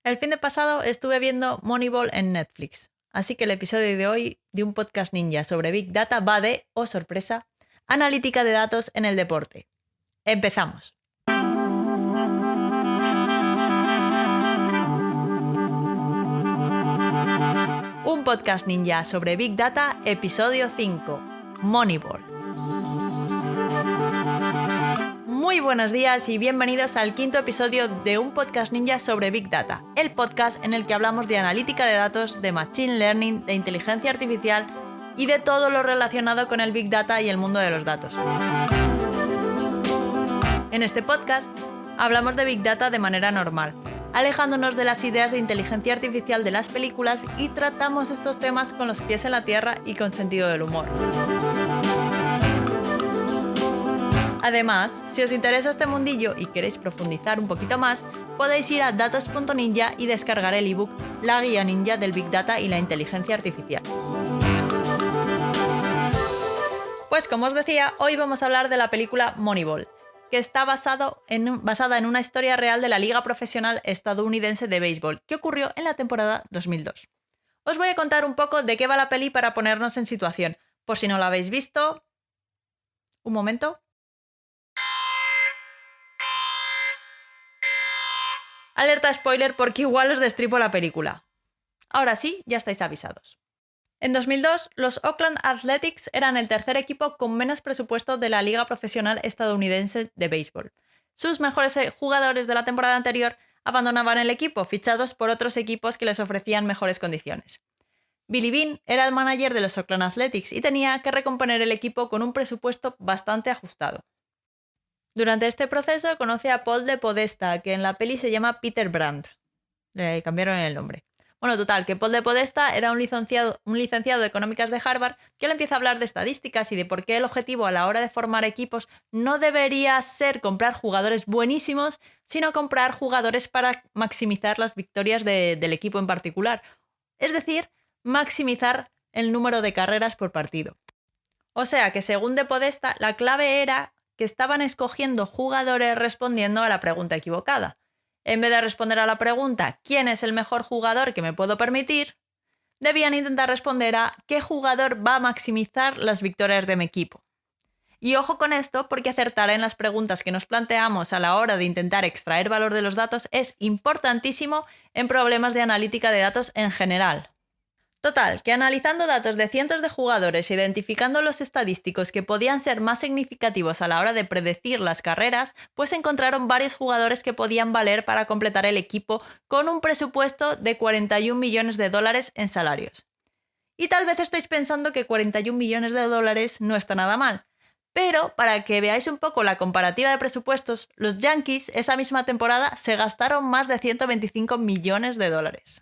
El fin de pasado estuve viendo Moneyball en Netflix, así que el episodio de hoy de un podcast ninja sobre Big Data va de, oh sorpresa, analítica de datos en el deporte. Empezamos. Un podcast ninja sobre Big Data, episodio 5, Moneyball. Muy buenos días y bienvenidos al quinto episodio de un podcast ninja sobre Big Data, el podcast en el que hablamos de analítica de datos, de machine learning, de inteligencia artificial y de todo lo relacionado con el Big Data y el mundo de los datos. En este podcast hablamos de Big Data de manera normal, alejándonos de las ideas de inteligencia artificial de las películas y tratamos estos temas con los pies en la tierra y con sentido del humor. Además, si os interesa este mundillo y queréis profundizar un poquito más, podéis ir a datos.ninja y descargar el ebook La guía ninja del Big Data y la inteligencia artificial. Pues como os decía, hoy vamos a hablar de la película Moneyball, que está basada en una historia real de la Liga Profesional Estadounidense de Béisbol, que ocurrió en la temporada 2002. Os voy a contar un poco de qué va la peli para ponernos en situación. Por si no la habéis visto... Un momento. Alerta spoiler porque igual os destripo la película. Ahora sí, ya estáis avisados. En 2002, los Oakland Athletics eran el tercer equipo con menos presupuesto de la Liga Profesional Estadounidense de Béisbol. Sus mejores jugadores de la temporada anterior abandonaban el equipo, fichados por otros equipos que les ofrecían mejores condiciones. Billy Beane era el manager de los Oakland Athletics y tenía que recomponer el equipo con un presupuesto bastante ajustado. Durante este proceso conoce a Paul de Podesta, que en la peli se llama Peter Brandt. Le cambiaron el nombre. Bueno, total, que Paul de Podesta era un licenciado de Económicas de Harvard que le empieza a hablar de estadísticas y de por qué el objetivo a la hora de formar equipos no debería ser comprar jugadores buenísimos, sino comprar jugadores para maximizar las victorias del equipo en particular. Es decir, maximizar el número de carreras por partido. O sea que según de Podesta, la clave era que estaban escogiendo jugadores respondiendo a la pregunta equivocada. En vez de responder a la pregunta ¿quién es el mejor jugador que me puedo permitir?, debían intentar responder a ¿qué jugador va a maximizar las victorias de mi equipo? Y ojo con esto, porque acertar en las preguntas que nos planteamos a la hora de intentar extraer valor de los datos es importantísimo en problemas de analítica de datos en general. Total, que analizando datos de cientos de jugadores e identificando los estadísticos que podían ser más significativos a la hora de predecir las carreras, pues encontraron varios jugadores que podían valer para completar el equipo con un presupuesto de 41 millones de dólares en salarios. Y tal vez estéis pensando que 41 millones de dólares no está nada mal, pero para que veáis un poco la comparativa de presupuestos, los Yankees esa misma temporada se gastaron más de 125 millones de dólares.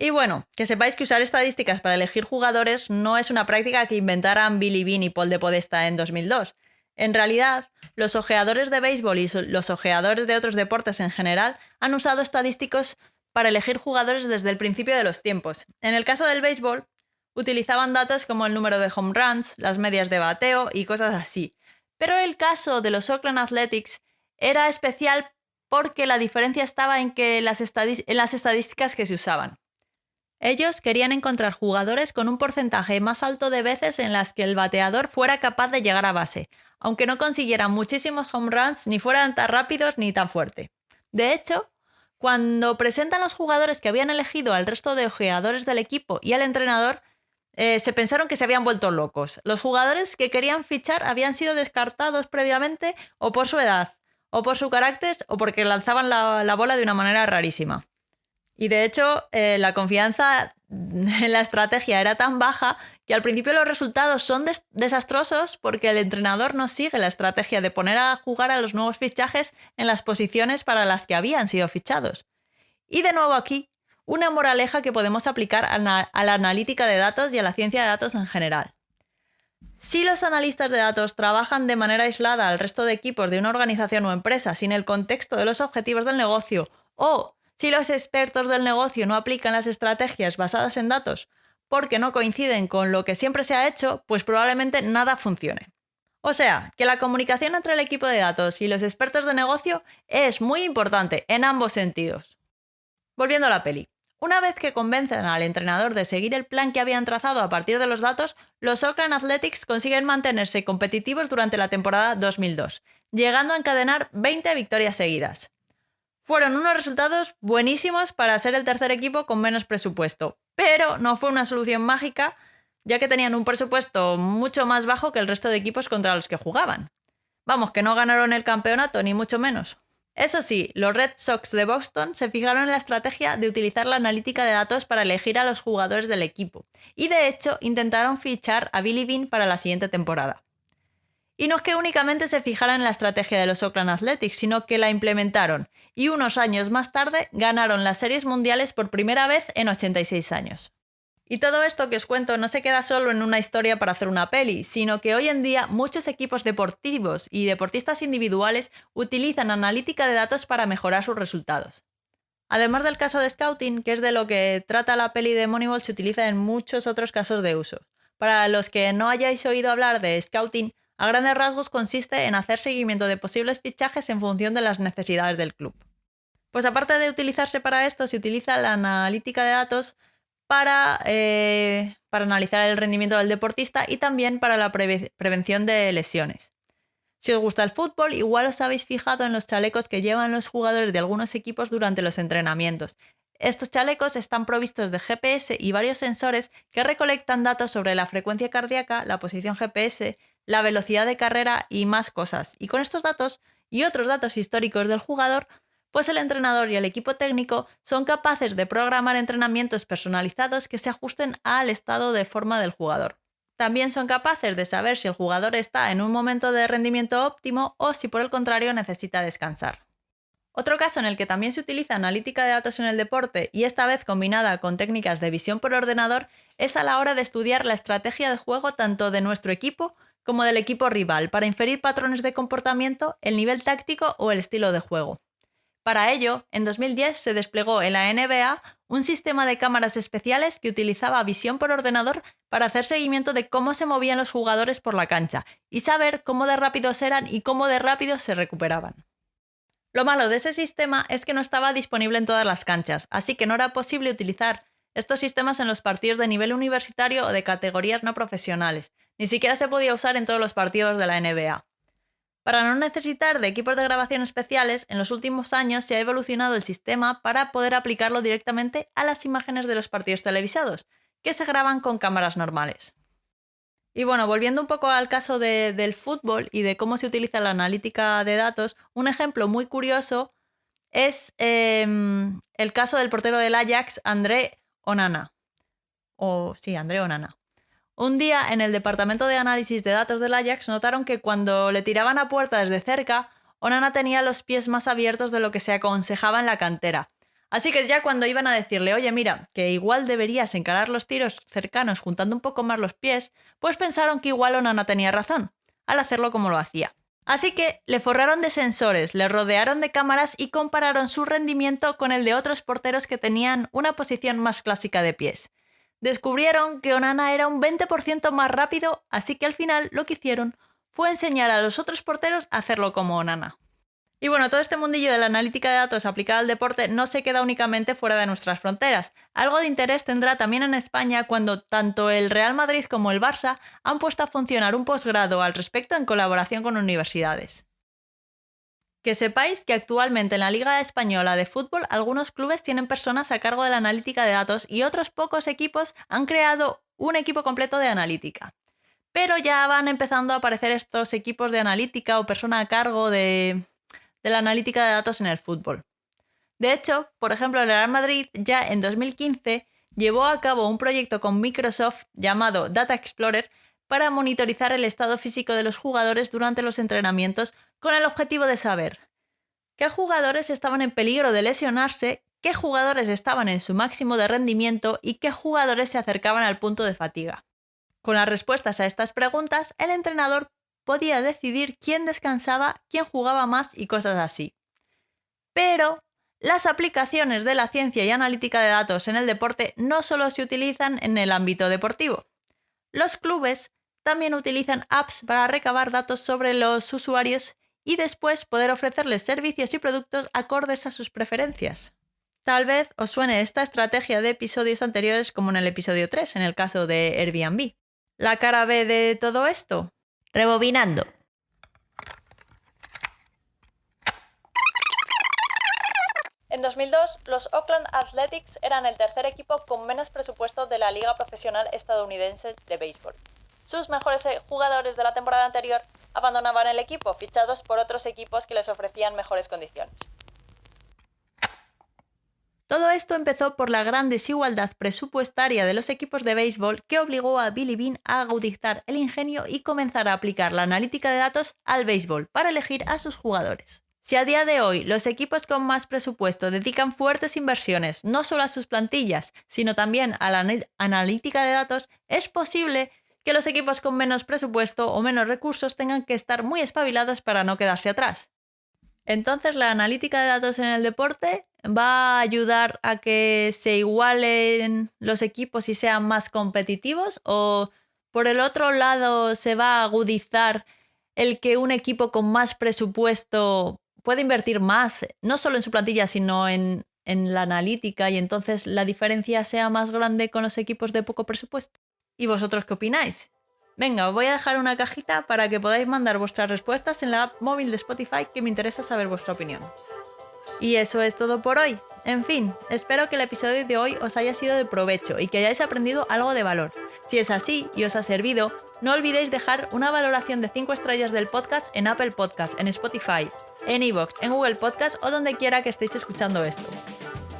Y bueno, que sepáis que usar estadísticas para elegir jugadores no es una práctica que inventaran Billy Beane y Paul de Podesta en 2002. En realidad, los ojeadores de béisbol y los ojeadores de otros deportes en general han usado estadísticos para elegir jugadores desde el principio de los tiempos. En el caso del béisbol, utilizaban datos como el número de home runs, las medias de bateo y cosas así. Pero el caso de los Oakland Athletics era especial porque la diferencia estaba en las estadísticas que se usaban. Ellos querían encontrar jugadores con un porcentaje más alto de veces en las que el bateador fuera capaz de llegar a base, aunque no consiguieran muchísimos home runs ni fueran tan rápidos ni tan fuerte. De hecho, cuando presentan los jugadores que habían elegido al resto de ojeadores del equipo y al entrenador, se pensaron que se habían vuelto locos. Los jugadores que querían fichar habían sido descartados previamente o por su edad, o por su carácter, o porque lanzaban la bola de una manera rarísima. Y de hecho, la confianza en la estrategia era tan baja que al principio los resultados son desastrosos porque el entrenador no sigue la estrategia de poner a jugar a los nuevos fichajes en las posiciones para las que habían sido fichados. Y de nuevo aquí, una moraleja que podemos aplicar a la analítica de datos y a la ciencia de datos en general. Si los analistas de datos trabajan de manera aislada al resto de equipos de una organización o empresa sin el contexto de los objetivos del negocio, o si los expertos del negocio no aplican las estrategias basadas en datos porque no coinciden con lo que siempre se ha hecho, pues probablemente nada funcione. O sea, que la comunicación entre el equipo de datos y los expertos de negocio es muy importante en ambos sentidos. Volviendo a la peli. Una vez que convencen al entrenador de seguir el plan que habían trazado a partir de los datos, los Oakland Athletics consiguen mantenerse competitivos durante la temporada 2002, llegando a encadenar 20 victorias seguidas. Fueron unos resultados buenísimos para ser el tercer equipo con menos presupuesto, pero no fue una solución mágica, ya que tenían un presupuesto mucho más bajo que el resto de equipos contra los que jugaban. Vamos, que no ganaron el campeonato, ni mucho menos. Eso sí, los Red Sox de Boston se fijaron en la estrategia de utilizar la analítica de datos para elegir a los jugadores del equipo, y de hecho intentaron fichar a Billy Beane para la siguiente temporada. Y no es que únicamente se fijaran en la estrategia de los Oakland Athletics, sino que la implementaron, y unos años más tarde ganaron las series mundiales por primera vez en 86 años. Y todo esto que os cuento no se queda solo en una historia para hacer una peli, sino que hoy en día muchos equipos deportivos y deportistas individuales utilizan analítica de datos para mejorar sus resultados. Además del caso de Scouting, que es de lo que trata la peli de Moneyball, se utiliza en muchos otros casos de uso. Para los que no hayáis oído hablar de Scouting, a grandes rasgos consiste en hacer seguimiento de posibles fichajes en función de las necesidades del club. Pues aparte de utilizarse para esto, se utiliza la analítica de datos para analizar el rendimiento del deportista y también para la prevención de lesiones. Si os gusta el fútbol, igual os habéis fijado en los chalecos que llevan los jugadores de algunos equipos durante los entrenamientos. Estos chalecos están provistos de GPS y varios sensores que recolectan datos sobre la frecuencia cardíaca, la posición GPS, la velocidad de carrera y más cosas. Y con estos datos y otros datos históricos del jugador, pues el entrenador y el equipo técnico son capaces de programar entrenamientos personalizados que se ajusten al estado de forma del jugador. También son capaces de saber si el jugador está en un momento de rendimiento óptimo o si por el contrario necesita descansar. Otro caso en el que también se utiliza analítica de datos en el deporte y esta vez combinada con técnicas de visión por ordenador es a la hora de estudiar la estrategia de juego tanto de nuestro equipo como del equipo rival para inferir patrones de comportamiento, el nivel táctico o el estilo de juego. Para ello, en 2010 se desplegó en la NBA un sistema de cámaras especiales que utilizaba visión por ordenador para hacer seguimiento de cómo se movían los jugadores por la cancha y saber cómo de rápidos eran y cómo de rápido se recuperaban. Lo malo de ese sistema es que no estaba disponible en todas las canchas, así que no era posible utilizar estos sistemas en los partidos de nivel universitario o de categorías no profesionales. Ni siquiera se podía usar en todos los partidos de la NBA. Para no necesitar de equipos de grabación especiales, en los últimos años se ha evolucionado el sistema para poder aplicarlo directamente a las imágenes de los partidos televisados, que se graban con cámaras normales. Y bueno, volviendo un poco al caso del fútbol y de cómo se utiliza la analítica de datos, un ejemplo muy curioso es el caso del portero del Ajax, André Onana. André Onana. Un día, en el departamento de análisis de datos del Ajax, notaron que cuando le tiraban a puerta desde cerca, Onana tenía los pies más abiertos de lo que se aconsejaba en la cantera. Así que ya cuando iban a decirle, oye, mira, que igual deberías encarar los tiros cercanos juntando un poco más los pies, pues pensaron que igual Onana tenía razón, al hacerlo como lo hacía. Así que le forraron de sensores, le rodearon de cámaras y compararon su rendimiento con el de otros porteros que tenían una posición más clásica de pies. Descubrieron que Onana era un 20% más rápido, así que al final lo que hicieron fue enseñar a los otros porteros a hacerlo como Onana. Y bueno, todo este mundillo de la analítica de datos aplicada al deporte no se queda únicamente fuera de nuestras fronteras. Algo de interés tendrá también en España cuando tanto el Real Madrid como el Barça han puesto a funcionar un posgrado al respecto en colaboración con universidades. Que sepáis que actualmente en la Liga Española de Fútbol algunos clubes tienen personas a cargo de la analítica de datos y otros pocos equipos han creado un equipo completo de analítica. Pero ya van empezando a aparecer estos equipos de analítica o persona a cargo de la analítica de datos en el fútbol. De hecho, por ejemplo, el Real Madrid ya en 2015 llevó a cabo un proyecto con Microsoft llamado Data Explorer para monitorizar el estado físico de los jugadores durante los entrenamientos con el objetivo de saber qué jugadores estaban en peligro de lesionarse, qué jugadores estaban en su máximo de rendimiento y qué jugadores se acercaban al punto de fatiga. Con las respuestas a estas preguntas, el entrenador podía decidir quién descansaba, quién jugaba más y cosas así. Pero las aplicaciones de la ciencia y analítica de datos en el deporte no solo se utilizan en el ámbito deportivo. Los clubes también utilizan apps para recabar datos sobre los usuarios y después poder ofrecerles servicios y productos acordes a sus preferencias. Tal vez os suene esta estrategia de episodios anteriores como en el episodio 3, en el caso de Airbnb. ¿La cara B de todo esto? Rebobinando. En 2002, los Oakland Athletics eran el tercer equipo con menos presupuesto de la Liga Profesional Estadounidense de Béisbol. Sus mejores jugadores de la temporada anterior abandonaban el equipo, fichados por otros equipos que les ofrecían mejores condiciones. Todo esto empezó por la gran desigualdad presupuestaria de los equipos de béisbol que obligó a Billy Beane a agudizar el ingenio y comenzar a aplicar la analítica de datos al béisbol para elegir a sus jugadores. Si a día de hoy los equipos con más presupuesto dedican fuertes inversiones no solo a sus plantillas, sino también a la analítica de datos, es posible que los equipos con menos presupuesto o menos recursos tengan que estar muy espabilados para no quedarse atrás. Entonces, la analítica de datos en el deporte va a ayudar a que se igualen los equipos y sean más competitivos, o por el otro lado se va a agudizar el que un equipo con más presupuesto puede invertir más, no solo en su plantilla, sino en la analítica, y entonces la diferencia sea más grande con los equipos de poco presupuesto. ¿Y vosotros qué opináis? Venga, os voy a dejar una cajita para que podáis mandar vuestras respuestas en la app móvil de Spotify, que me interesa saber vuestra opinión. Y eso es todo por hoy. En fin, espero que el episodio de hoy os haya sido de provecho y que hayáis aprendido algo de valor. Si es así y os ha servido, no olvidéis dejar una valoración de 5 estrellas del podcast en Apple Podcast, en Spotify, en iVoox, en Google Podcast o donde quiera que estéis escuchando esto.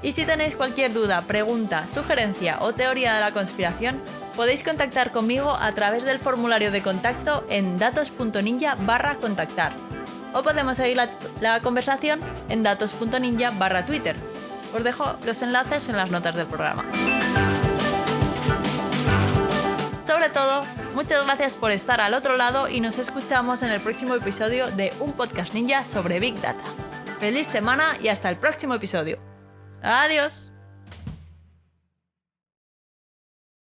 Y si tenéis cualquier duda, pregunta, sugerencia o teoría de la conspiración, podéis contactar conmigo a través del formulario de contacto en datos.ninja/contactar. O podemos seguir la conversación en datos.ninja/Twitter. Os dejo los enlaces en las notas del programa. Sobre todo, muchas gracias por estar al otro lado y nos escuchamos en el próximo episodio de Un Podcast Ninja sobre Big Data. ¡Feliz semana y hasta el próximo episodio! ¡Adiós!